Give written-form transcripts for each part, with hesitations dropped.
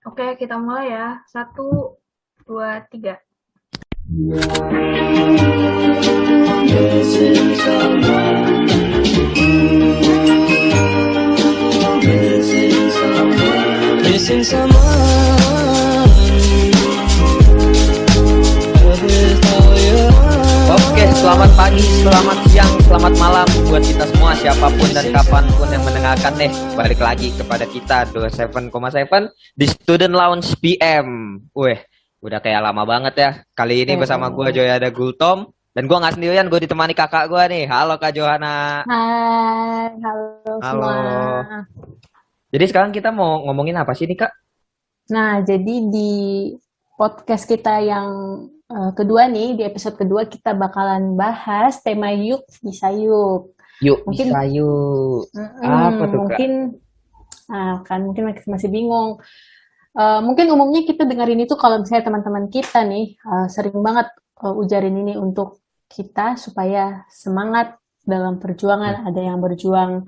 Oke, kita mulai ya. 1, 2, 3. Missing someone. Oke, selamat pagi, selamat siang, selamat malam buat kita semua siapapun dan kapanpun yang mendengarkan nih. Balik lagi kepada kita 27,7 di Student Lounge PM. Weh, udah kayak lama banget ya. Kali ini bersama gue Joy ada Gultom dan gue nggak sendirian, gue ditemani kakak gue nih. Halo Kak Johana. Hai, halo Halo. semua. Jadi sekarang kita mau ngomongin apa sih nih Kak? Nah, jadi di podcast kita yang kedua nih, di episode kedua kita bakalan bahas tema yuk bisa yuk. Yuk, Mungkin bisa yuk. Apa tuh Kak? mungkin mungkin masih bingung. Mungkin umumnya kita dengerin itu kalau misalnya teman-teman kita nih sering banget ujarin ini untuk kita supaya semangat dalam perjuangan. Ada yang berjuang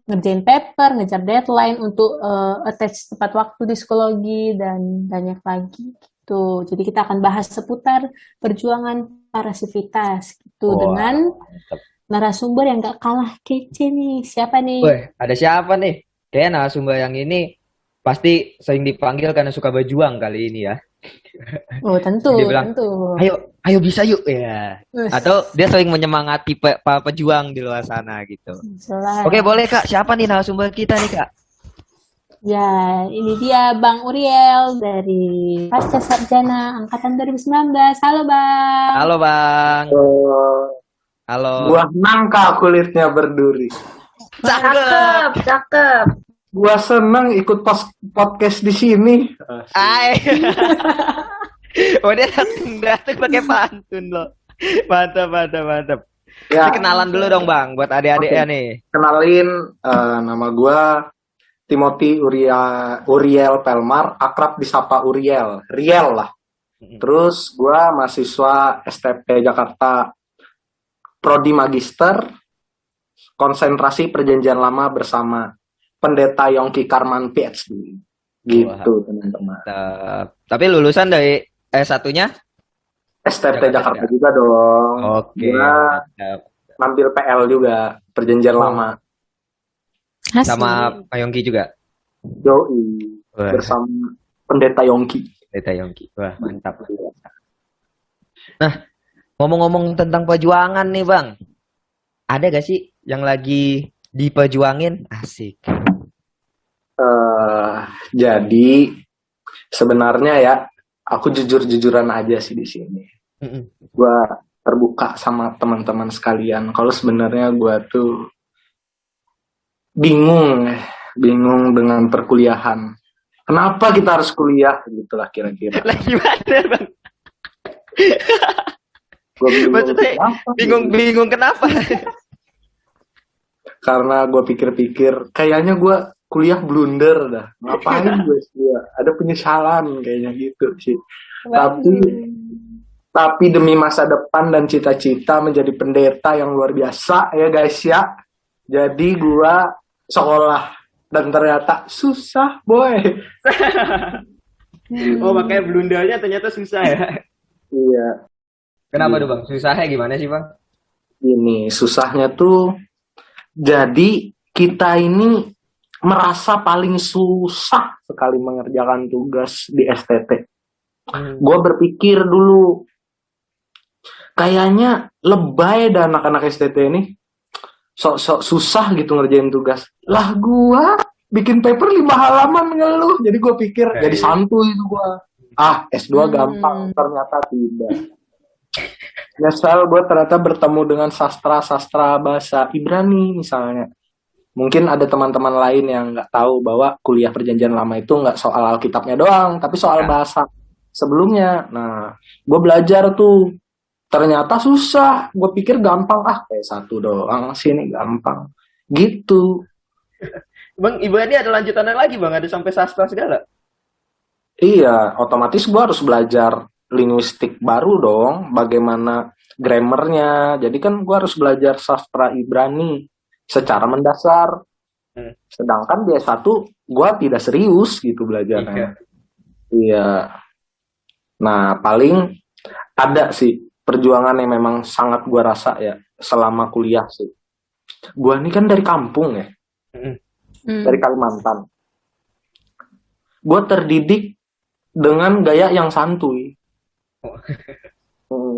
ngerjain paper, ngejar deadline untuk attach tepat waktu di psikologi dan banyak lagi gitu. Jadi kita akan bahas seputar perjuangan para sivitas gitu dengan Mantap. narasumber yang gak kalah kece nih. Siapa nih? Weh, ada siapa nih? Kayaknya narasumber yang ini pasti sering dipanggil karena suka berjuang kali ini ya. Oh, tentu, Dia bilang, tentu. ayo bisa yuk ya. Wih, Atau dia sering menyemangati para pejuang di luar sana gitu. jelas. Oke, boleh Kak. Siapa nih narasumber kita nih Kak? Ya, ini dia Bang Uriel dari Pasca Sarjana Angkatan 2019. Halo, Bang. Halo Bang. Halo. Buah nangka kulitnya berduri. Cakep. Cakep. Gua seneng ikut podcast di sini. Hai. Oh dia datang pakai pantun loh. Mantap. Ya, Ini kenalan dulu dong Bang, buat adik-adiknya Oke. nih. kenalin nama gua Timothy Uriel Pelmar, akrab disapa Uriel, Riel lah. Terus gua mahasiswa STP Jakarta, Prodi Magister, konsentrasi perjanjian lama bersama Pendeta Yongki Karman PhD. Gitu, teman-teman. Tapi lulusan dari S1-nya? STP Jakarta Jakarta juga dong. Oke. Gua Mantap. ngambil PL juga, perjanjian lama. Sama Pak Yongki juga. Yoi, Wah, bersama Pendeta Yongki. Pendeta Yongki. Wah, mantap. Nah, ngomong-ngomong tentang perjuangan nih, Bang. Ada gak sih yang lagi diperjuangin? Asik. Jadi sebenarnya ya, aku jujur-jujuran aja sih di sini. Gua terbuka sama teman-teman sekalian. Kalau sebenarnya gua tuh bingung dengan perkuliahan. Kenapa kita harus kuliah gitulah kira-kira. Lagi mana, Bang? Gua Maksudnya kenapa? bingung kenapa? Karena gue pikir-pikir kayaknya gue kuliah blunder dah, ngapain gue kuliah, ada penyesalan kayaknya gitu sih. Tapi demi masa depan dan cita-cita menjadi pendeta yang luar biasa ya guys ya, jadi gue sekolah dan ternyata susah boy. Oh, makanya blundernya ternyata susah ya. Iya, Kenapa tuh, Bang? Susahnya gimana sih, Bang? ini susahnya tuh jadi kita ini merasa paling susah sekali mengerjakan tugas di STT. Gue berpikir dulu, kayaknya lebay dah anak-anak STT ini, sok-sok susah gitu ngerjain tugas. Lah gue bikin paper 5 halaman ngeluh. Jadi gue pikir jadi santuy itu gue. S2 gampang, ternyata tidak. Nyesel gue ternyata bertemu dengan sastra bahasa Ibrani misalnya. Mungkin ada teman-teman lain yang nggak tahu bahwa kuliah perjanjian lama itu nggak soal Alkitabnya doang, tapi soal bahasa sebelumnya. Nah, gue belajar tuh, ternyata susah. Gue pikir gampang, kayak satu doang sih ini gampang. Gitu. Bang, Ibrani ada lanjutannya lagi, Bang? Ada sampai sastra segala? Iya, otomatis gue harus belajar linguistik baru dong, bagaimana grammarnya. Jadi kan gue harus belajar sastra Ibrani secara mendasar. Hmm. Sedangkan di S1 gue tidak serius gitu Iya. belajarnya. Iya. Nah, paling ada sih perjuangan yang memang sangat gue rasa ya selama kuliah sih. Gue ini kan dari kampung ya, Mm-mm. dari Kalimantan. Gue terdidik dengan gaya yang santuy. Oh.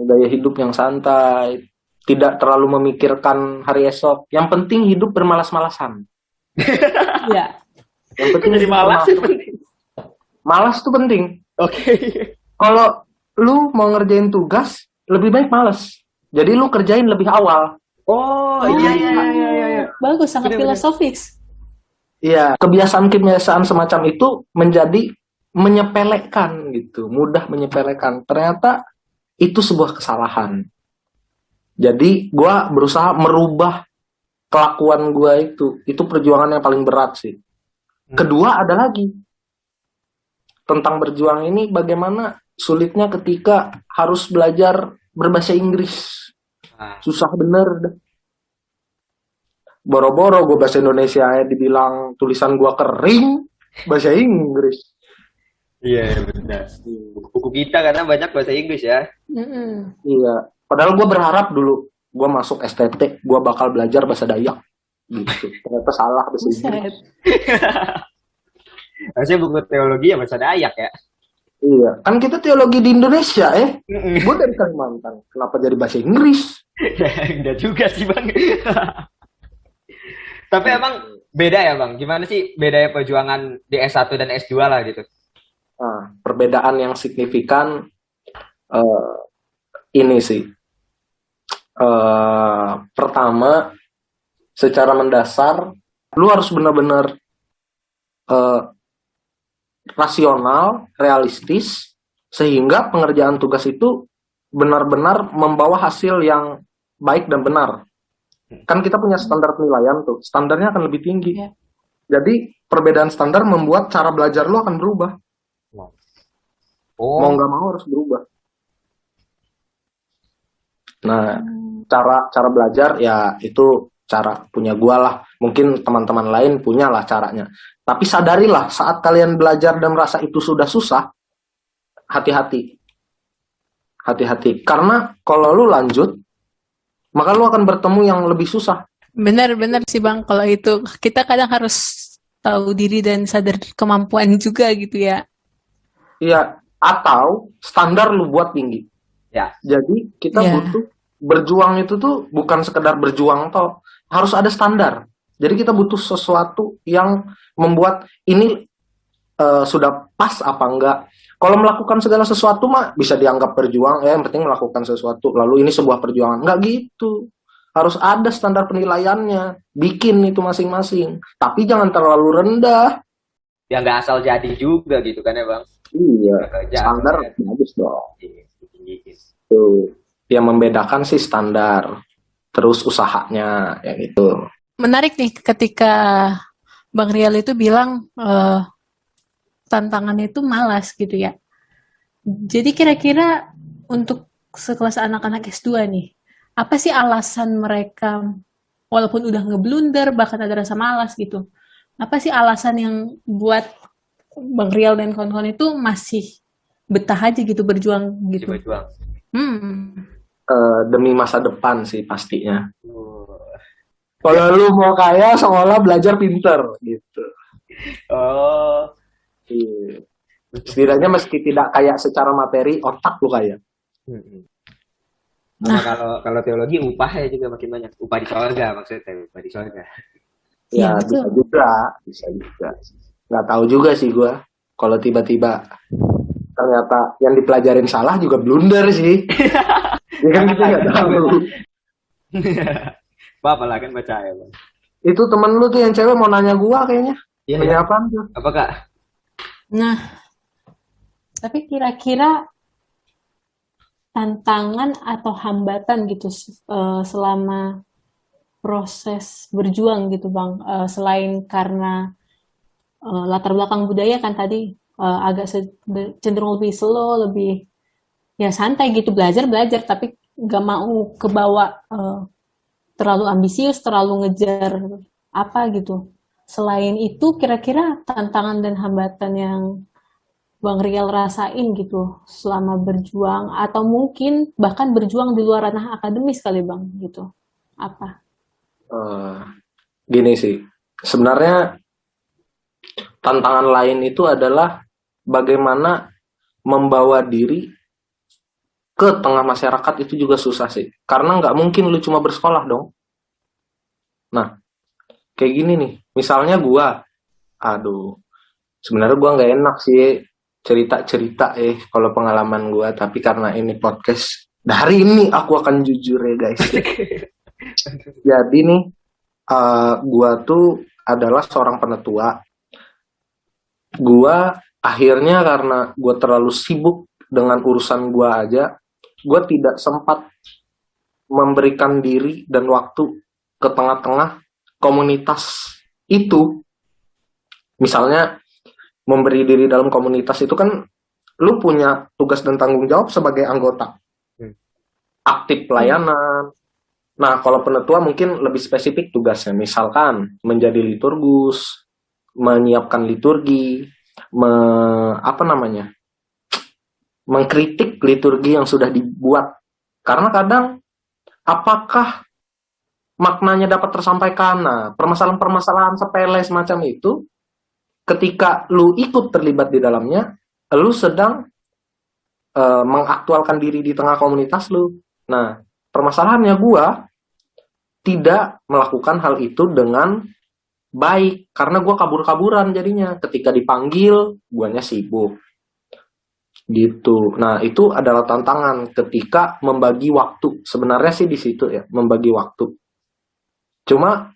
Gaya hidup yang santai, tidak terlalu memikirkan hari esok. Yang penting hidup bermalas-malasan. Iya. Yang penting Jadi hidup malas sih bermalas. penting. Malas tuh penting. Oke. Kalau lu mau ngerjain tugas, lebih baik malas. Jadi lu kerjain lebih awal. Oh, iya. Bagus, sangat Bener-bener. filosofis. Iya, kebiasaan-kebiasaan semacam itu menjadi menyepelekan gitu, mudah menyepelekan. Ternyata itu sebuah kesalahan. Jadi gua berusaha merubah kelakuan gua itu. Itu perjuangan yang paling berat sih. Kedua ada lagi tentang berjuang ini, bagaimana sulitnya ketika harus belajar berbahasa Inggris. Ah, Susah bener deh. Boro-boro gue bahasa Indonesia ya dibilang tulisan gua kering, bahasa Inggris. iya benar. Buku kita karena banyak bahasa Inggris ya. Mm-mm. Iya. Padahal gue berharap dulu gue masuk STT, gue bakal belajar bahasa Dayak gitu. Ternyata salah bahasa Inggris. Buset. Harusnya buku teologi ya bahasa Dayak ya. Iya. Kan kita teologi di Indonesia Mm-mm. Gue dari Kalimantan. Kenapa jadi bahasa Inggris? Enggak juga sih bang. Tapi emang beda ya bang. Gimana sih bedanya perjuangan di S1 dan S2 lah gitu? Nah, perbedaan yang signifikan eh, ini sih. Pertama, secara mendasar, lu harus benar-benar eh, rasional, realistis, sehingga pengerjaan tugas itu benar-benar membawa hasil yang baik dan benar. Kan kita punya standar penilaian tuh, standarnya akan lebih tinggi. Iya. Jadi perbedaan standar membuat cara belajar lo akan berubah. Mau Oh, nggak mau harus berubah. Nah, cara belajar ya itu cara punya gua lah. Mungkin teman-teman lain punya lah caranya. Tapi sadarilah saat kalian belajar dan merasa itu sudah susah, hati-hati. Hati-hati. Karena kalau lu lanjut, maka lu akan bertemu yang lebih susah. Benar-benar sih Bang, kalau itu kita kadang harus tahu diri dan sadar kemampuan juga gitu ya. Iya, atau standar lu buat tinggi. ya. Jadi kita Iya. butuh berjuang itu tuh bukan sekedar berjuang toh, harus ada standar. Jadi kita butuh sesuatu yang membuat ini sudah pas apa enggak. Kalau melakukan segala sesuatu mah bisa dianggap berjuang, ya yang penting melakukan sesuatu. Lalu ini sebuah perjuangan. Enggak gitu. Harus ada standar penilaiannya. Bikin itu masing-masing. Tapi jangan terlalu rendah. Ya nggak asal jadi juga gitu kan ya bang. Iya, Kerja standar ya. bagus dong. Tinggi-tinggi. Tuh. Yang membedakan sih standar. Terus usahanya, yang itu. Menarik nih ketika Bang Rial itu bilang tantangannya itu malas gitu ya. Jadi kira-kira untuk sekelas anak-anak S2 nih, apa sih alasan mereka walaupun udah ngeblunder bahkan ada rasa malas gitu? Apa sih alasan yang buat Bang Rial dan kawan-kawan itu masih betah aja gitu berjuang gitu? Berjuang. Demi masa depan sih pastinya. Kalau lu mau kaya, sekolah belajar pinter gitu. Oh, Iya. Setidaknya meski tidak kaya secara materi, otak lu kaya. Nah, kalau teologi upahnya juga makin banyak. Upah di sorga maksudnya, upah di sorga. Ya, Iya, bisa betul. juga, bisa juga. Nggak tahu juga sih gua. Kalau tiba-tiba ternyata yang dipelajarin salah juga blunder sih. Ya kan kita nggak tahu. Apa lah kan baca ya bang. Itu temen lu tuh yang cewek mau nanya gua kayaknya. Iya, Nanya ya. apaan tuh? Apa kak? Nah, tapi kira-kira tantangan atau hambatan gitu selama proses berjuang gitu Bang, selain karena latar belakang budaya kan tadi agak cenderung lebih slow, lebih ya santai gitu belajar tapi nggak mau kebawa terlalu ambisius, terlalu ngejar apa gitu. Selain itu, kira-kira tantangan dan hambatan yang Bang Rial rasain gitu selama berjuang atau mungkin bahkan berjuang di luar ranah akademis kali Bang gitu. Apa? Eh, Gini sih, sebenarnya tantangan lain itu adalah bagaimana membawa diri ke tengah masyarakat itu juga susah sih. Karena nggak mungkin lu cuma bersekolah dong. Nah, kayak gini nih, misalnya gua, aduh, sebenarnya gua nggak enak sih cerita-cerita kalau pengalaman gua, tapi karena ini podcast, dari ini aku akan jujur ya guys. Jadi nih, gua tuh adalah seorang penetua. Gua akhirnya karena gua terlalu sibuk dengan urusan gua aja, gua tidak sempat memberikan diri dan waktu ke tengah-tengah komunitas itu. Misalnya memberi diri dalam komunitas itu kan lu punya tugas dan tanggung jawab sebagai anggota. Aktif pelayanan. Nah, kalau penetua mungkin lebih spesifik tugasnya. Misalkan menjadi liturgus, menyiapkan liturgi, apa namanya? Mengkritik liturgi yang sudah dibuat. Karena kadang apakah maknanya dapat tersampaikan? Nah, permasalahan-permasalahan sepele semacam itu ketika lu ikut terlibat di dalamnya, lu sedang mengaktualkan diri di tengah komunitas lu. Nah, permasalahannya gua tidak melakukan hal itu dengan baik karena gua kabur-kaburan jadinya. Ketika dipanggil, guanya sibuk. Gitu. Nah, itu adalah tantangan ketika membagi waktu. Sebenarnya sih di situ ya, membagi waktu. Cuma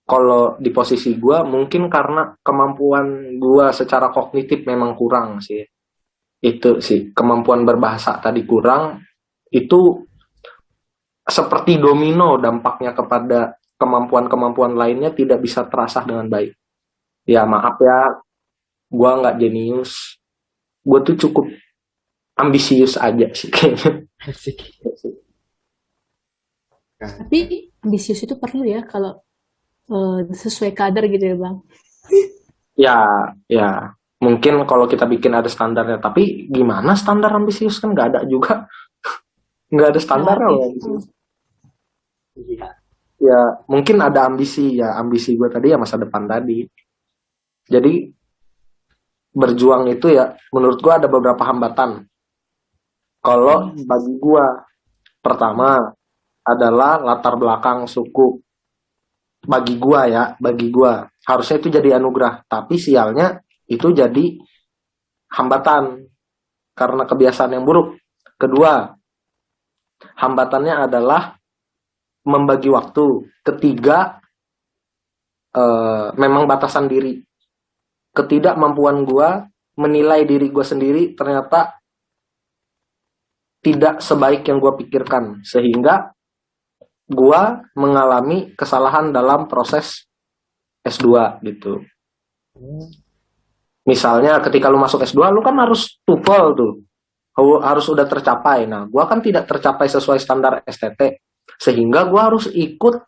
kalau di posisi gue mungkin karena kemampuan gue secara kognitif memang kurang sih. Itu sih, kemampuan berbahasa tadi kurang, itu seperti domino dampaknya kepada kemampuan-kemampuan lainnya tidak bisa terasah dengan baik. Ya maaf ya, gue nggak jenius, gue tuh cukup ambisius aja sih kayaknya. Tapi ambisius itu perlu ya kalau sesuai kadar gitu ya Bang. Ya, mungkin kalau kita bikin ada standarnya, tapi gimana standar ambisius kan nggak ada juga, nggak ada standarnya loh ambisius. Ya, mungkin ada ambisi gue tadi ya masa depan tadi. Jadi berjuang itu ya, menurut gue ada beberapa hambatan. Kalau bagi gue, pertama adalah latar belakang suku. Bagi gue harusnya itu jadi anugerah, tapi sialnya itu jadi hambatan karena kebiasaan yang buruk. Kedua, hambatannya adalah membagi waktu. Ketiga, memang batasan diri. Ketidakmampuan gue menilai diri gue sendiri ternyata tidak sebaik yang gue pikirkan, sehingga gue mengalami kesalahan dalam proses S2 gitu. Misalnya ketika lu masuk S2, lu kan harus TOEFL tuh, harus udah tercapai. Nah, gue kan tidak tercapai sesuai standar STT, sehingga gue harus ikut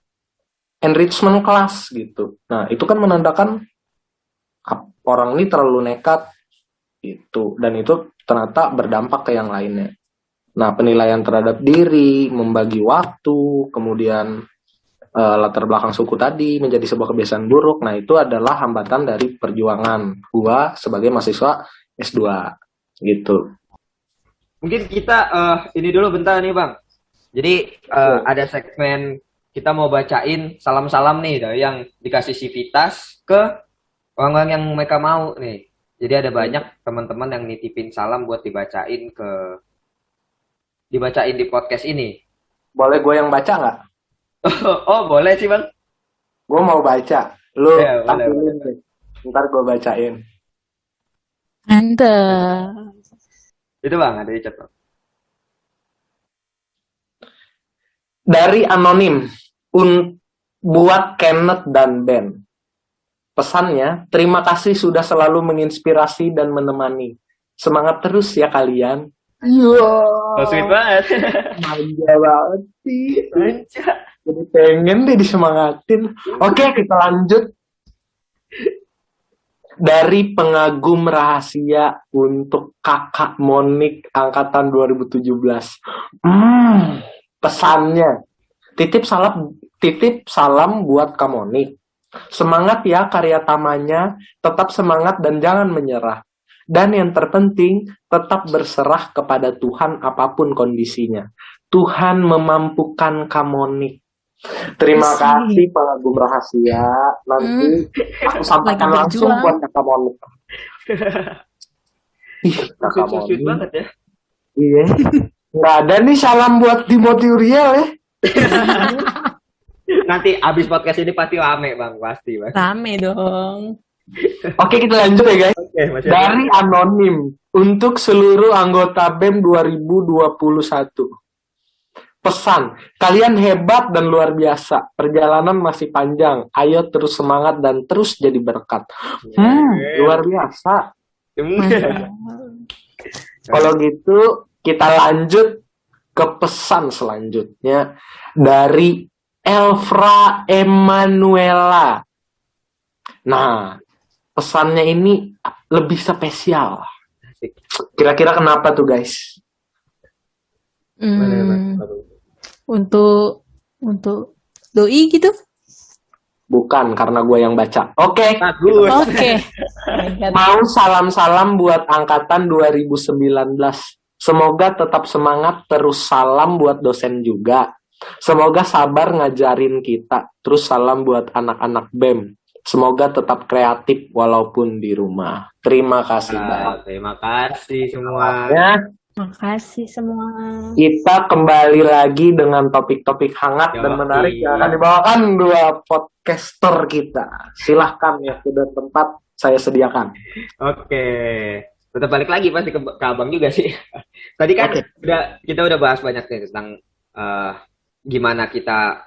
enrichment class gitu. Nah, itu kan menandakan orang ini terlalu nekat gitu, dan itu ternyata berdampak ke yang lainnya. Nah, penilaian terhadap diri, membagi waktu, kemudian latar belakang suku tadi menjadi sebuah kebiasaan buruk. Nah, itu adalah hambatan dari perjuangan gua sebagai mahasiswa S2 gitu. Mungkin kita ini dulu bentar nih Bang. Jadi ada segmen kita mau bacain salam-salam nih dari yang dikasih Civitas ke orang-orang yang mereka mau nih. Jadi ada banyak teman-teman yang nitipin salam buat dibacain di podcast ini. Boleh gue yang baca nggak? Oh, boleh sih Bang. Gue mau baca. Lu Ya, tampilin deh. Ntar gue bacain. Mantap. Itu Bang, ada di chat Bang. Dari anonim buat Kenneth dan Ben. Pesannya, terima kasih sudah selalu menginspirasi dan menemani. Semangat terus ya kalian. Oh, sweet banget. Manja banget sih. Manja. Jadi pengen deh disemangatin. Oke, kita lanjut. Dari pengagum rahasia untuk Kakak Monik angkatan 2017. Pesannya. Titip salam buat Kak Monik. Semangat ya karya tamanya, tetap semangat dan jangan menyerah. Dan yang terpenting, tetap berserah kepada Tuhan apapun kondisinya. Tuhan memampukan Kak Monik. Terima kasih pengagum rahasia. Nanti aku sampaikan Lagi langsung berjuang. buat Kakak Monik. Ih, Kakak Sweet Monik. banget ya. Iya. Nggak ada nih salam buat Timothy Uriel ya. Nanti abis podcast ini pasti rame bang, pasti bang. Rame dong. Oke, kita lanjut ya guys. Oke, masih ada. Dari anonim untuk seluruh anggota BEM 2021. Pesan, kalian hebat dan luar biasa. Perjalanan masih panjang. Ayo terus semangat dan terus jadi berkat. Luar biasa. Kalau gitu, kita lanjut ke pesan selanjutnya dari Elfra Emanuela. Nah, pesannya ini lebih spesial. Kira-kira kenapa tuh guys? Untuk doi gitu. Bukan, karena gue yang baca. Oke. Bagus. Oke. Mau salam-salam buat angkatan 2019. Semoga tetap semangat, terus salam buat dosen juga. Semoga sabar ngajarin kita. Terus salam buat anak-anak BEM. Semoga tetap kreatif walaupun di rumah. Terima kasih banyak. Terima kasih semua. Ya, Makasih semua. kita kembali lagi dengan topik-topik hangat dan menarik yang akan dibawakan dua podcaster kita. Silahkan ya, sudah tempat saya sediakan. Oke. Tetap balik lagi pasti ke abang juga sih. Tadi kan kita udah bahas banyak nih tentang gimana kita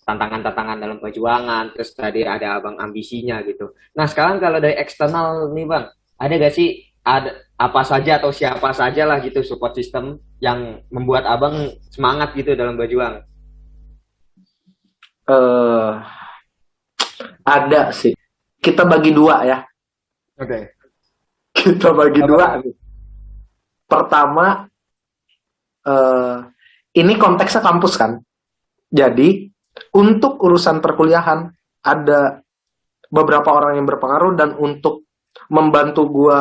tantangan-tantangan dalam perjuangan, terus tadi ada abang ambisinya gitu. Nah sekarang kalau dari eksternal nih bang, ada gak sih ada apa saja atau siapa saja lah gitu support system yang membuat abang semangat gitu dalam berjuang? Ada sih. Kita bagi dua ya. Oke. Kita bagi dua nih. Pertama, ini konteksnya kampus kan. Jadi, untuk urusan perkuliahan, ada beberapa orang yang berpengaruh dan untuk membantu gue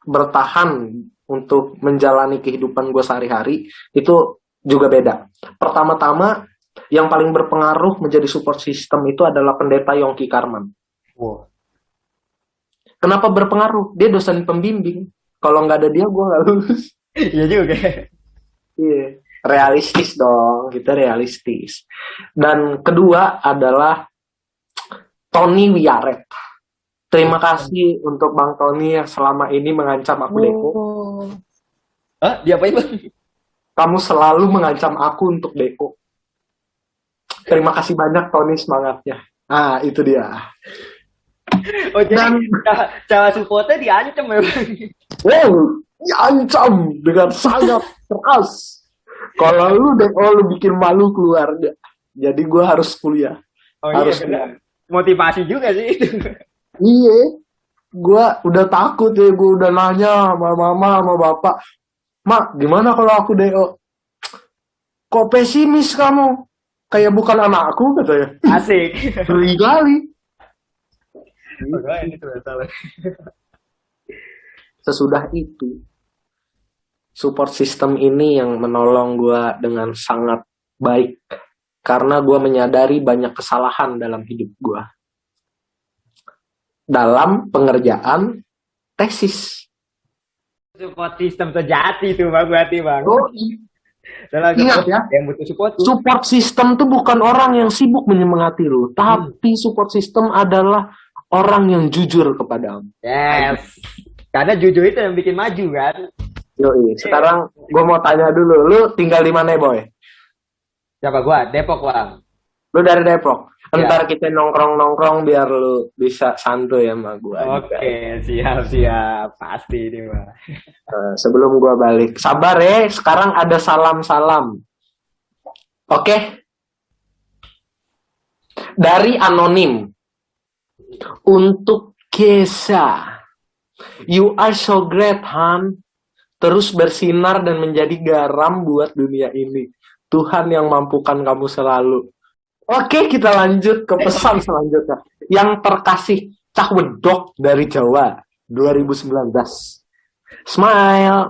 bertahan untuk menjalani kehidupan gue sehari-hari, itu juga beda. Pertama-tama, yang paling berpengaruh menjadi support system itu adalah pendeta Yongki Karman. Wow. Kenapa berpengaruh? Dia dosen pembimbing. Kalau nggak ada dia, gue nggak lulus. Iya juga. Iya, realistis dong, kita realistis. Dan kedua adalah Tony Wiaret. Terima kasih untuk Bang Tony yang selama ini mengancam aku Deko. Hah? Diapain bang? Kamu selalu mengancam aku untuk Deko. Terima kasih banyak Tony semangatnya. Ah, itu dia. Oh jadi cara supportnya diancam ya bang? Wow, diancam dengan sangat keras. Kalau lu Deko, lu bikin malu keluarga. Jadi gue harus kuliah. Oh harus iya benar. Motivasi juga sih itu. Iya, gue udah takut ya, gue udah nanya sama mama, sama bapak, Mak, gimana kalau aku DO? Kok pesimis kamu? Kayak bukan anak aku, katanya. Asik. Beri kali. Ini salah. Sesudah itu, support system ini yang menolong gue dengan sangat baik. Karena gue menyadari banyak kesalahan dalam hidup gue. Dalam pengerjaan tesis. Support system sejati tuh bang, berarti bang. Oh, ingat ya, yang butuh support. Support system tuh bukan orang yang sibuk menyemangati lu, tapi support system adalah orang yang jujur kepadamu. Yes. Karena jujur itu yang bikin maju kan. Yoi, sekarang gue mau tanya dulu, lu tinggal di mana boy? Siapa gua? Depok bang. Lu dari Depok. Ntar kita nongkrong-nongkrong biar lu bisa santuy sama gue. Oke, siap. Pasti nih bang. Sebelum gue balik, sabar ya. Sekarang ada salam-salam. Oke. Dari anonim. Untuk Kesha, you are so great, Han. Terus bersinar dan menjadi garam buat dunia ini. Tuhan yang mampukan kamu selalu. Oke, kita lanjut ke pesan selanjutnya. Yang terkasih Cah Wedok dari Jawa 2019. Smile.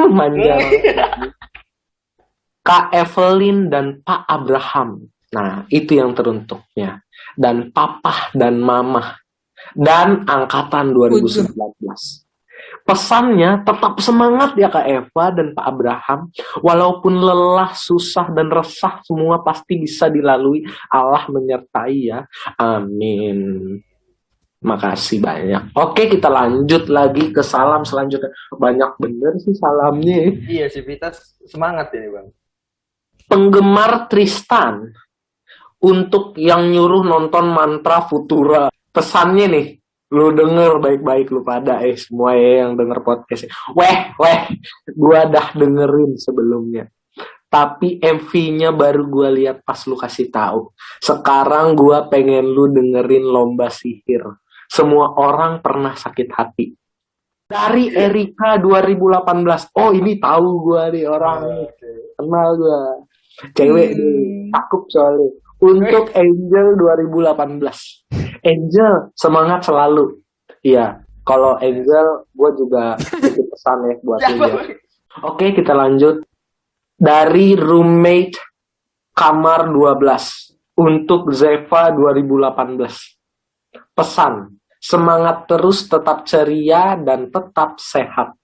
Manja. Kak Evelyn dan Pak Abraham. Nah, itu yang teruntuknya. Dan Papa dan Mama. Dan angkatan 2019. Pesannya tetap semangat ya Kak Eva dan Pak Abraham. Walaupun lelah, susah, dan resah, semua pasti bisa dilalui. Allah menyertai ya. Amin. Makasih banyak. Oke, kita lanjut lagi ke salam selanjutnya. Banyak bener sih salamnya. Iya sih, kita semangat ini Bang. Penggemar Tristan. Untuk yang nyuruh nonton Mantra Futura. Pesannya nih. Lu denger baik-baik lu pada semua yang denger podcast. Weh, gua dah dengerin sebelumnya. Tapi MV-nya baru gua lihat pas lu kasih tahu. Sekarang gua pengen lu dengerin Lomba Sihir. Semua orang pernah sakit hati. Dari Erika 2018. Oh, ini tahu gua nih orang. Kenal gua. Cewek nih, cakep soalnya. Untuk Angel 2018. Angel, semangat selalu. Iya, kalau Angel, gue juga titip pesan ya buat Angel. Oke, kita lanjut. Dari roommate kamar 12 untuk Zeva 2018. Pesan, semangat terus, tetap ceria dan tetap sehat.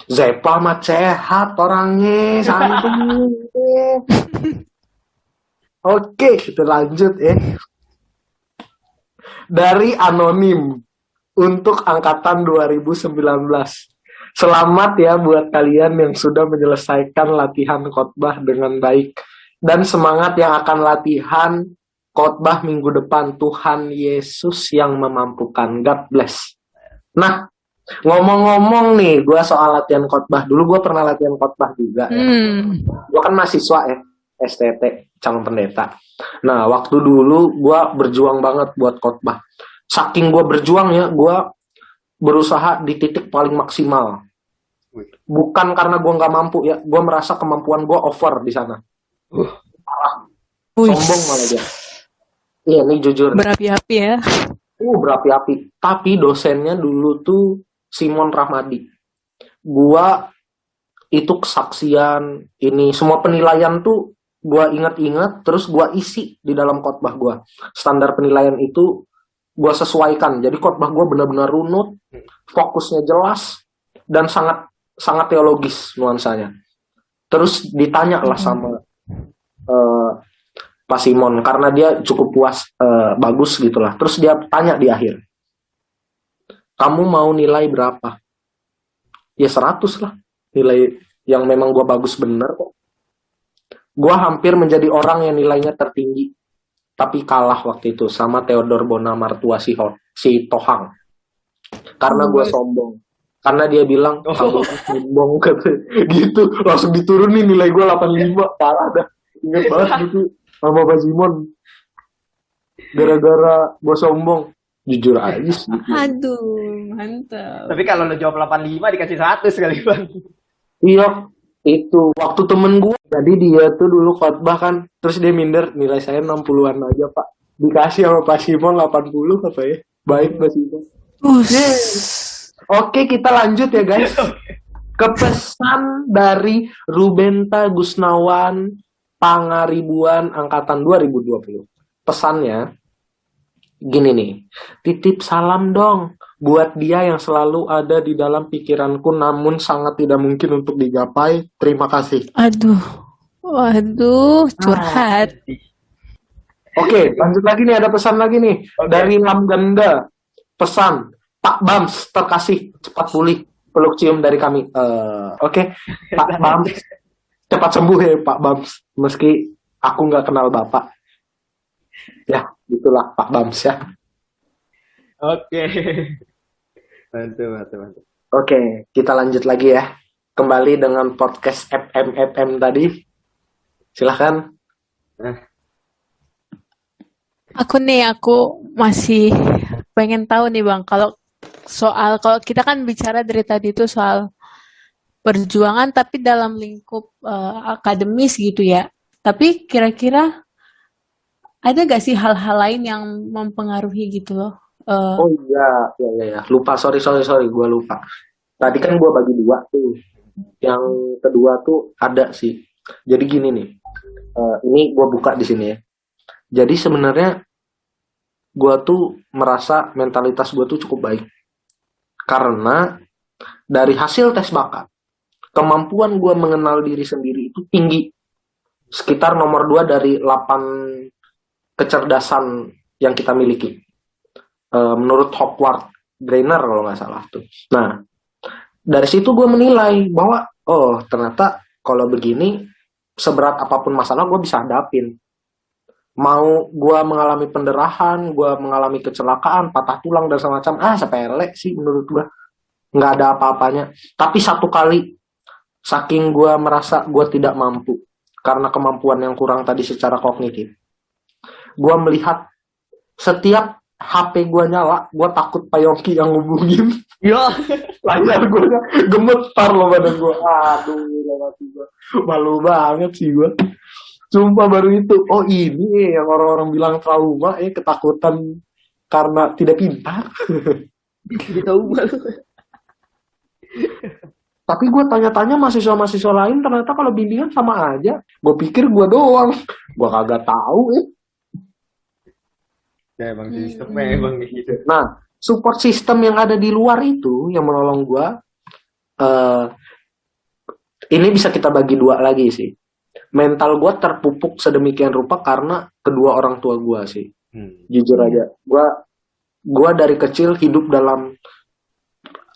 Zeva mah sehat orangnya, santuy. Oke, kita lanjut ya. Dari Anonim untuk angkatan 2019. Selamat ya buat kalian yang sudah menyelesaikan latihan khotbah dengan baik. Dan semangat yang akan latihan khotbah minggu depan. Tuhan Yesus yang memampukan. God bless. Nah, ngomong-ngomong nih, gue soal latihan khotbah. Dulu gue pernah latihan khotbah juga. Ya. Gue kan mahasiswa ya. STT, calon pendeta. Nah, waktu dulu gue berjuang banget buat khotbah. Saking gue berjuang ya, gue berusaha di titik paling maksimal. Bukan karena gue nggak mampu ya, gue merasa kemampuan gue over di sana. Parah. Sombong malah dia. Iya, ini jujur. Berapi-api ya. Berapi-api. Tapi dosennya dulu tuh Simon Rahmadi. Gue itu kesaksian, ini semua penilaian tuh gue ingat-ingat, terus gue isi di dalam khotbah gue. Standar penilaian itu gue sesuaikan. Jadi khotbah gue benar-benar runut, fokusnya jelas, dan sangat sangat teologis nuansanya. Terus ditanya lah sama Pak Simon, karena dia cukup puas, bagus gitulah. Terus dia tanya di akhir, kamu mau nilai berapa? Ya 100 lah, nilai yang memang gue bagus bener kok. Gue hampir menjadi orang yang nilainya tertinggi, tapi kalah waktu itu sama Theodor Bonamartua si Tohang. Karena gue sombong. Karena dia bilang, kamu sombong, gitu. Langsung diturunin nilai gue 85, parah dah. Ingat banget gitu, sama Pak Simon. Gara-gara gue sombong. Jujur aja sih. Aduh, mantap. Tapi kalau lo jawab 85 dikasih 100 kali Bang. Iya, itu waktu temen gue, jadi dia tuh dulu khotbah kan, terus dia minder, nilai saya 60-an aja Pak, dikasih sama Pak Simon 80 apa ya, baik Pak Simon. Oke, kita lanjut ya guys, ke pesan dari Rubenta Gusnawan Pangaribuan angkatan 2020. Pesannya gini nih, titip salam dong buat dia yang selalu ada di dalam pikiranku namun sangat tidak mungkin untuk digapai. Terima kasih. Waduh, curhat. Oke, lanjut lagi nih, ada pesan lagi nih. Dari Lamganda. Pesan, Pak Bams terkasih, cepat pulih, peluk cium dari kami. Oke, Pak Bams, cepat sembuh ya Pak Bams, meski aku nggak kenal Bapak. Ya, itulah Pak Bams ya. Oke. Mantap. Oke, kita lanjut lagi ya. Kembali dengan podcast FM tadi. Silahkan. Aku masih pengen tahu nih Bang, kalau kita kan bicara dari tadi itu soal perjuangan tapi dalam lingkup akademis gitu ya. Tapi kira-kira ada gak sih hal-hal lain yang mempengaruhi gitu loh? Oh iya, iya. Lupa, sorry, gue lupa. Tadi kan gue bagi dua tuh. Yang kedua tuh ada sih. Jadi gini nih, ini gue buka di sini ya. Jadi sebenarnya gue tuh merasa mentalitas gue tuh cukup baik. Karena dari hasil tes bakat, kemampuan gue mengenal diri sendiri itu tinggi. Sekitar nomor 2 dari 8 kecerdasan yang kita miliki. Menurut Howard Gardner kalau nggak salah tuh. Nah, dari situ gue menilai bahwa oh ternyata kalau begini seberat apapun masalah gue bisa hadapin. Mau gue mengalami pendarahan, gue mengalami kecelakaan, patah tulang dan semacam, sepele sih menurut gue. Nggak ada apa-apanya. Tapi satu kali, saking gue merasa gue tidak mampu, karena kemampuan yang kurang tadi secara kognitif, gue melihat setiap HP gue nyala, gue takut Pak Yongki yang ngubungin. Ya, Layar gue gemetar loh badan gue. Aduh, malu banget sih gue. Sumpah baru itu. Oh ini yang orang-orang bilang trauma, ketakutan karena tidak pintar. tahu malu. Tapi gue tanya-tanya mahasiswa-mahasiswa lain, ternyata kalau bimbingan sama aja. Gue pikir gue doang. Gue kagak tahu Ya emang sistemnya emang gitu. Nah, support system yang ada di luar itu yang menolong gue, ini bisa kita bagi dua lagi sih. Mental gue terpupuk sedemikian rupa karena kedua orang tua gue sih. Jujur aja, gue dari kecil hidup dalam,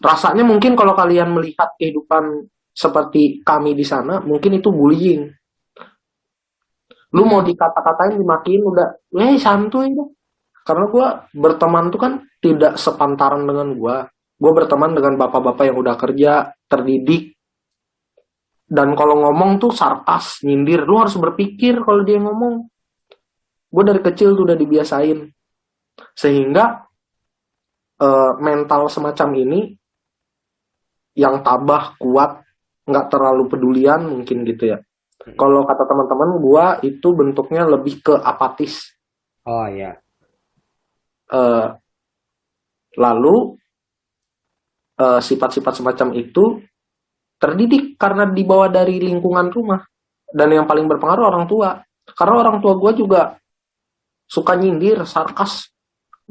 rasanya mungkin kalau kalian melihat kehidupan seperti kami di sana, mungkin itu bullying. Lu mau dikata-katain, dimakiin, udah, santuy deh. Karena gue berteman tuh kan tidak sepantaran dengan gue. Gue berteman dengan bapak-bapak yang udah kerja, terdidik. Dan kalau ngomong tuh sarkas, nyindir. Lu harus berpikir kalau dia ngomong. Gue dari kecil tuh udah dibiasain. Sehingga mental semacam ini, yang tabah, kuat, nggak terlalu pedulian mungkin gitu ya. Kalau kata teman-teman, gue itu bentuknya lebih ke apatis. Oh iya. Lalu sifat-sifat semacam itu terdidik karena dibawa dari lingkungan rumah, dan yang paling berpengaruh orang tua, karena orang tua gue juga suka nyindir, sarkas.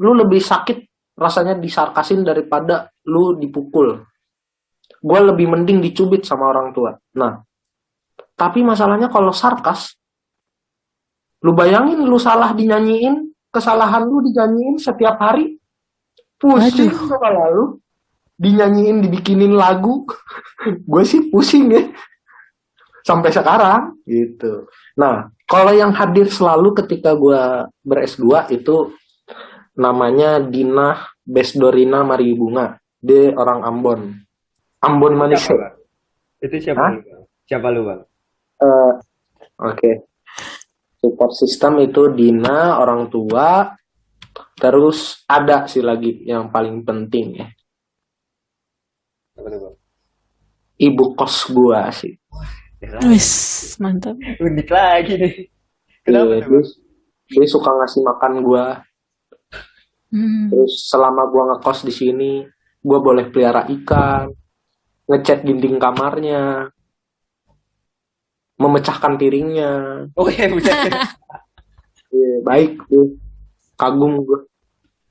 Lu lebih sakit rasanya disarkasin daripada lu dipukul. Gue lebih mending dicubit sama orang tua. Nah, tapi masalahnya kalau sarkas, lu bayangin lu salah dinyanyiin, kesalahan lu dinyanyiin setiap hari, pusing kepala lu. Dinyanyiin, dibikinin lagu, gue sih pusing ya sampai sekarang gitu. Nah, kalau yang hadir selalu ketika gue ber-S2 itu namanya Dinah Besdorina Mariubunga. Dia orang Ambon Malaysia. Itu siapa lu bang? Siapa lu bang? Oke. Support system itu Dina, orang tua. Terus ada sih lagi yang paling penting ya. Apa tuh bang? Ibu kos gua sih. Wis, mantap. Unik lagi nih. Kenapa tuh bang? Dia suka ngasih makan gua. Terus selama gua ngekos di sini, gua boleh pelihara ikan, ngecat dinding kamarnya, memecahkan piringnya. Oh iya bukan. Baik tuh. Kagum gua.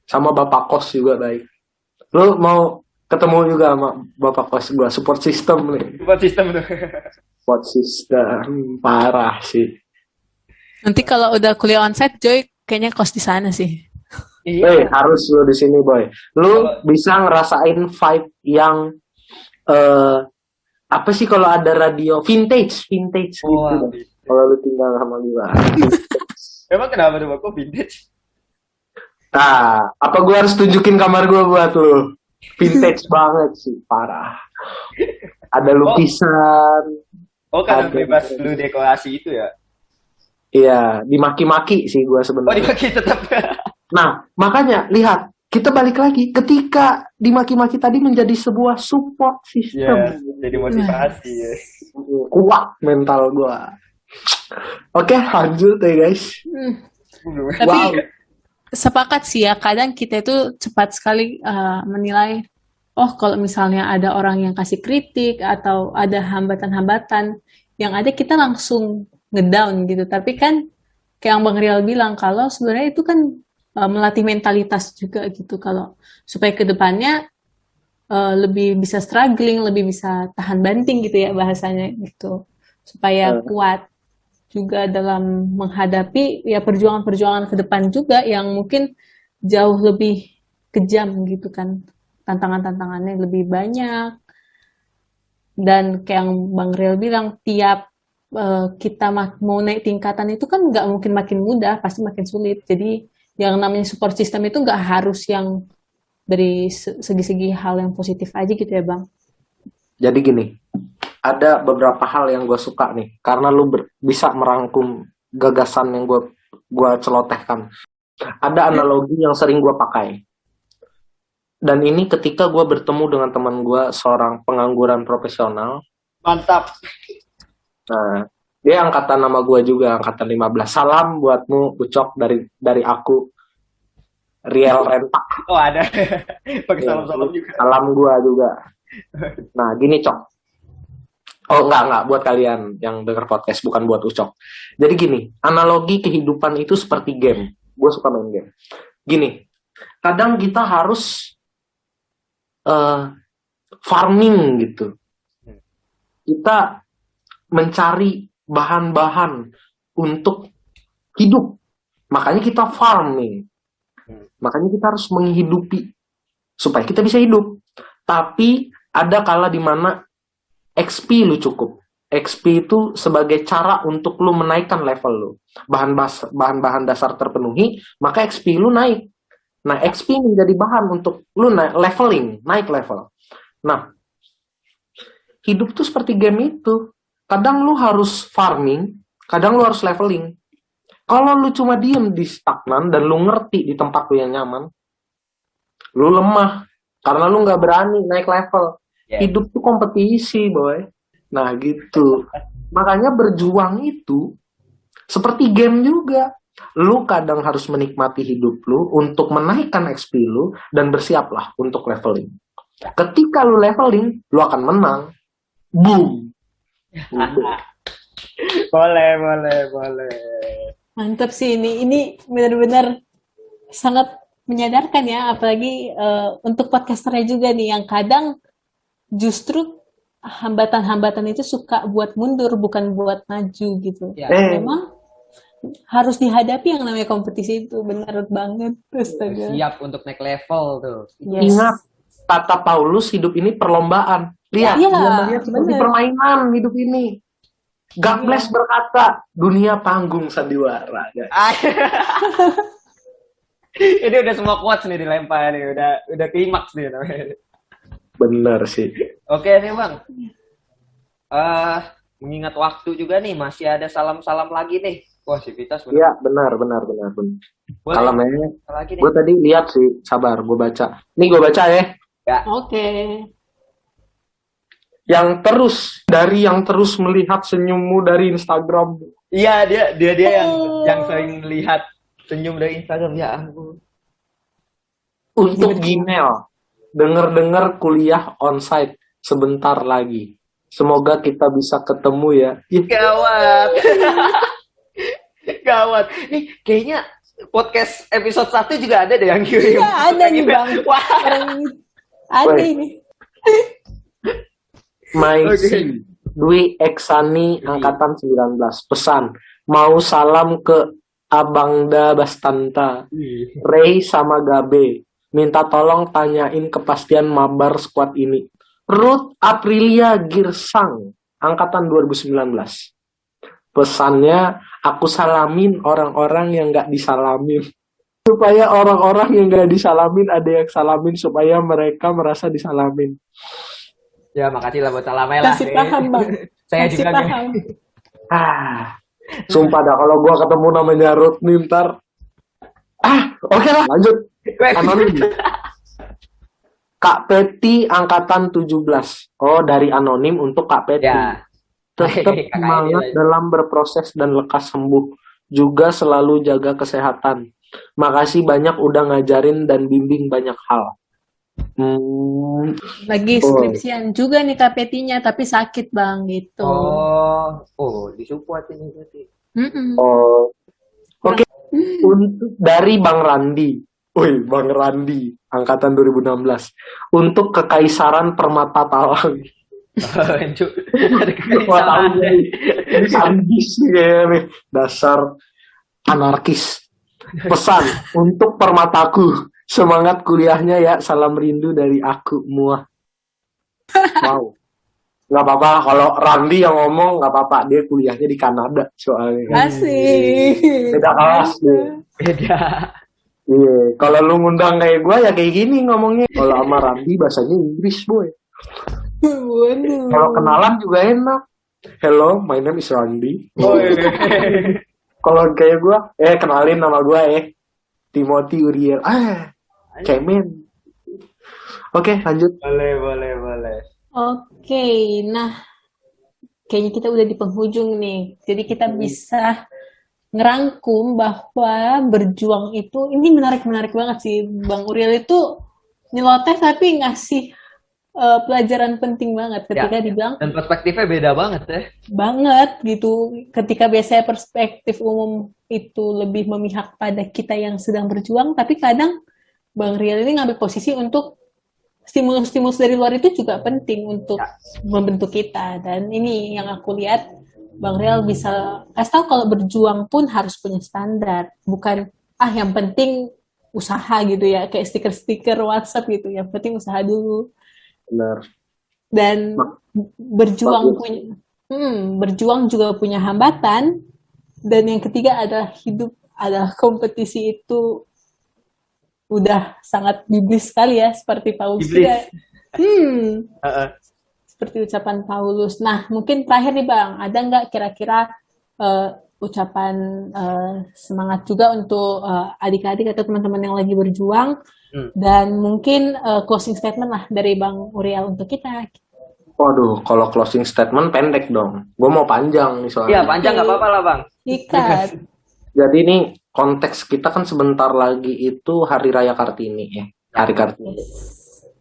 Sama bapak kos juga baik. Lu mau ketemu juga sama bapak kos gua, support system nih. Support system tuh. Support system parah sih. Nanti kalau udah kuliah onsite, Joy kayaknya kos di sana sih. Iya. Harus lu di sini, boy. Lu bisa ngerasain vibe yang apa sih kalau ada radio vintage Oh, gitu. Kalau lu tinggal sama gua. Emang kenapa tuh bang? Kok vintage? Apa gua harus tunjukin kamar gua buat lu? Vintage banget sih, parah. Ada lukisan. Oh, karena bebas lu dekorasi itu ya? Iya, dimaki-maki sih gua sebenarnya. Oh, dimaki tetap. Nah, makanya lihat, kita balik lagi ketika dimaki-maki tadi menjadi sebuah support Iya, system. jadi motivasi ya. Kuat mental gua. Oke, lanjut ya guys. Tapi Wow. sepakat sih ya, kadang kita itu cepat sekali menilai, oh kalau misalnya ada orang yang kasih kritik atau ada hambatan-hambatan, yang ada kita langsung ngedown gitu. Tapi kan kayak yang Bang Rial bilang, kalau sebenarnya itu kan melatih mentalitas juga gitu, kalau supaya ke depannya lebih bisa struggling, lebih bisa tahan banting gitu ya bahasanya gitu, supaya kuat juga dalam menghadapi ya perjuangan-perjuangan ke depan juga yang mungkin jauh lebih kejam gitu kan, tantangan-tantangannya lebih banyak. Dan kayak yang Bang Riel bilang, tiap kita mau naik tingkatan itu kan nggak mungkin makin mudah, pasti makin sulit. Jadi yang namanya support system itu nggak harus yang dari segi-segi hal yang positif aja gitu ya Bang. Jadi gini, ada beberapa hal yang gue suka nih, karena lu bisa merangkum gagasan yang gue celotehkan. Ada analogi yang sering gue pakai. Dan ini ketika gue bertemu dengan teman gue, seorang pengangguran profesional. Mantap. Nah, dia angkatan nama gue juga, angkatan 15. Salam buatmu, Ucok, dari aku, Riel Rentak. Oh ada. Pakai salam-salam juga. Salam gue juga. Nah, gini, Cok. Oh, enggak, buat kalian yang denger podcast, bukan buat Ucok. Jadi gini, analogi kehidupan itu seperti game. Gue suka main game. Gini, kadang kita harus farming gitu. Kita mencari bahan-bahan untuk hidup. Makanya kita farming. Makanya kita harus menghidupi supaya kita bisa hidup. Tapi ada kala di mana XP lu cukup. XP itu sebagai cara untuk lu menaikkan level lu. Bahan-bahan dasar terpenuhi, maka XP lu naik. Nah, XP menjadi bahan untuk lu naik level. Nah, hidup tuh seperti game itu. Kadang lu harus farming, kadang lu harus leveling. Kalau lu cuma diem di stagnan dan lu ngerti di tempat lu yang nyaman, lu lemah. Karena lu nggak berani naik level. Hidup tuh kompetisi, boy. Nah, gitu. Makanya berjuang itu seperti game juga. Lu kadang harus menikmati hidup lu untuk menaikkan XP lu dan bersiaplah untuk leveling. Ketika lu leveling, lu akan menang. Boom. Boleh. Mantap sih ini benar-benar sangat menyadarkan ya, apalagi untuk podcasternya juga nih yang kadang justru hambatan-hambatan itu suka buat mundur bukan buat maju gitu. Memang harus dihadapi yang namanya kompetisi itu, benar banget. Astaga. Siap untuk naik level tuh. Yes. Ingat kata Paulus, hidup ini perlombaan. Lihat, Iya, dia melihat seperti bener. permainan hidup ini. God bless berkata, dunia panggung sandiwara. Ini udah semua quotes nih dilempar nih, udah klimaks nih namanya. Bener sih. Oke nih Bang. Mengingat waktu juga nih, masih ada salam-salam lagi nih. Wah, si Vita Iya, benar. Kalau mainnya, gue tadi lihat sih, sabar, gue baca. Ini gue baca ya. Oke. Yang terus melihat senyummu dari Instagram. Iya, dia yang sering lihat senyum dari Instagram. Ya ampun. Untuk Gmail, denger kuliah onsite sebentar lagi. Semoga kita bisa ketemu ya. Gawat. Gawat. Nih kayaknya podcast episode 1 juga ada deh yang kirim. Ya, ada nih Bang. Wah. Ada ini. Maisi Dwi Eksani angkatan 19 pesan mau salam ke Abangda Bastanta, Ray sama Gabe, minta tolong tanyain kepastian mabar squad ini. Ruth Aprilia Girsang angkatan 2019. Pesannya, aku salamin orang-orang yang gak disalamin. Supaya orang-orang yang gak disalamin ada yang salamin supaya mereka merasa disalamin. Ya, makasih lah buat salamnya lah. Kasih paham, Bang. Saya Kasih juga paham. Sumpah dah kalau gua ketemu namanya Ruth nih ntar. Oke lah, lanjut. Anonim. Kak Peti angkatan 17. Oh, dari anonim untuk Kak Peti. Ya. Tetap Kakak semangat ini. dalam berproses dan lekas sembuh. Juga selalu jaga kesehatan. Makasih banyak udah ngajarin dan bimbing banyak hal. Lagi Oh, skripsian juga nih KPT-nya, tapi sakit bang gitu. Oh, disupport ini berarti. Mm-mm. oh. Kurang. Oke, untuk dari Bang Randi. Woi, Bang Randi, angkatan 2016. Untuk Kekaisaran Permata Talang. Ada Wah, tahu kekaisaran. nih. Ini sadis nih kayaknya nih. Dasar anarkis. Pesan untuk permataku. Semangat kuliahnya ya. Salam rindu dari aku. Muah. Wow. Nggak apa-apa. Kalau Randi yang ngomong, nggak apa-apa. Dia kuliahnya di Kanada soalnya kan. Asik. Beda kelas dia. Beda. Iya. Kalau lu ngundang kayak gue ya kayak gini ngomongnya. Kalau sama Randi bahasanya Inggris, boy. Waduh. Kalau kenalan juga enak. Hello, my name is Randy. Kalau kayak gue, kenalin nama gue Timothy Uriel. Cemen. Oke, lanjut. Boleh. Oke, nah kayaknya kita udah di penghujung nih. Jadi kita bisa ngerangkum bahwa berjuang itu, ini menarik banget sih. Bang Uriel itu nyeloteh tapi ngasih pelajaran penting banget ketika dibilang Dan perspektifnya beda banget ya. banget gitu. Ketika biasanya perspektif umum itu lebih memihak pada kita yang sedang berjuang, tapi kadang Bang Riel ini ngambil posisi untuk stimulus-stimulus dari luar itu juga penting untuk membentuk kita. Dan ini yang aku lihat, Bang Riel bisa kasih tahu kalau berjuang pun harus punya standar, bukan yang penting usaha gitu ya, kayak stiker-stiker WhatsApp gitu, yang penting usaha dulu. Benar. Dan berjuang juga punya hambatan. Dan yang ketiga adalah hidup adalah kompetisi, itu udah sangat biblis sekali ya, seperti Paulus juga. Seperti ucapan Paulus. Nah, mungkin terakhir nih Bang, ada nggak kira-kira ucapan semangat juga untuk adik-adik atau teman-teman yang lagi berjuang, dan mungkin closing statement lah dari Bang Uriel untuk kita. Waduh, kalau closing statement pendek dong. Gue mau panjang nih soalnya. Iya, panjang nggak apa-apa lah Bang. Ikat. Jadi nih konteks kita kan sebentar lagi itu Hari Raya Kartini ya. Hari Kartini.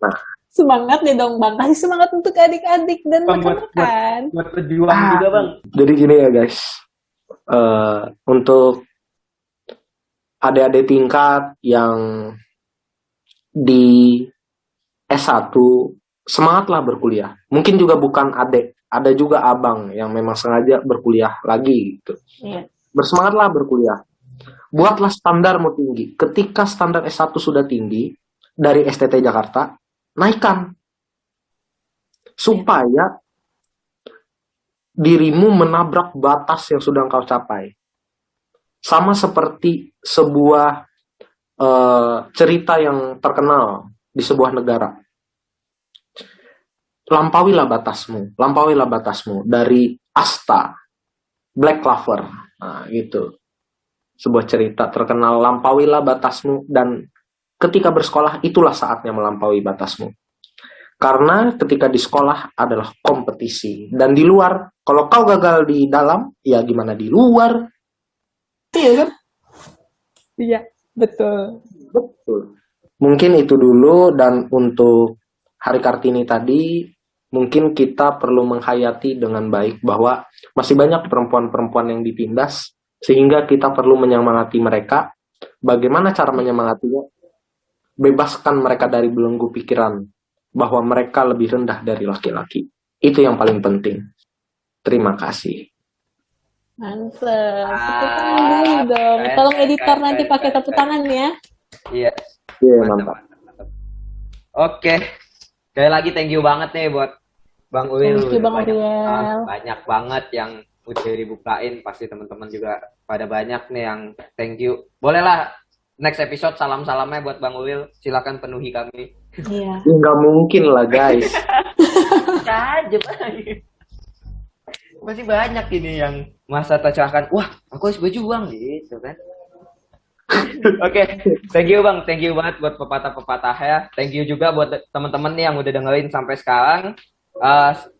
Nah, semangat nih dong Bang, kasih semangat untuk adik-adik dan rekan-rekan. Buat berjuang juga Bang. Jadi gini ya guys, untuk adik-adik tingkat yang di S1, semangatlah berkuliah. Mungkin juga bukan adik, ada juga abang yang memang sengaja berkuliah lagi gitu. Iya. Bersemangatlah berkuliah. Buatlah standarmu tinggi. Ketika standar S1 sudah tinggi dari STT Jakarta, naikkan. Supaya dirimu menabrak batas yang sudah engkau capai. Sama seperti sebuah cerita yang terkenal di sebuah negara. Lampauilah batasmu dari Asta, Black Clover. Nah, gitu. Sebuah cerita terkenal, lampauilah batasmu, dan ketika bersekolah itulah saatnya melampaui batasmu. Karena ketika di sekolah adalah kompetisi, dan di luar, kalau kau gagal di dalam, ya gimana di luar? Iya kan? Iya, betul. Mungkin itu dulu, dan untuk Hari Kartini tadi, mungkin kita perlu menghayati dengan baik bahwa masih banyak perempuan-perempuan yang ditindas, sehingga kita perlu menyemangati mereka. Bagaimana cara menyemangatinya? Bebaskan mereka dari belenggu pikiran bahwa mereka lebih rendah dari laki-laki. Itu yang paling penting. Terima kasih. Mantap. Tepuk tangan dulu dong. Tolong editor nanti pakai tepuk tangan ya. Iya. Mantap. Oke. Sekali lagi thank you banget nih buat Bang Uil. Thank you Bang Uriel. Banyak banget yang udah dibukain, pasti teman-teman juga pada banyak nih yang thank you. Bolehlah next episode salam-salamnya buat Bang Uil, silakan penuhi kami. Iya. Nggak mungkin lah guys. Aja masih banyak ini yang masa tercerahkan. Wah, aku harus berjuang gitu kan. Oke, thank you Bang, thank you banget buat pepatah-pepatah ya. Thank you juga buat teman-teman nih yang udah dengerin sampai sekarang.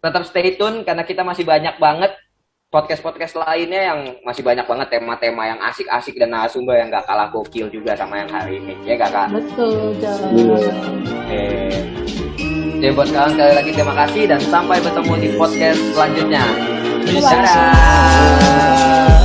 Tetap stay tune karena kita masih banyak banget podcast-podcast lainnya yang masih banyak banget tema-tema yang asik-asik dan narasumber yang gak kalah gokil juga sama yang hari ini. Ya gak Kak? Betul, John. Oke. Jadi buat sekarang sekali lagi terima kasih dan sampai bertemu di podcast selanjutnya. Bye-bye. Dadah.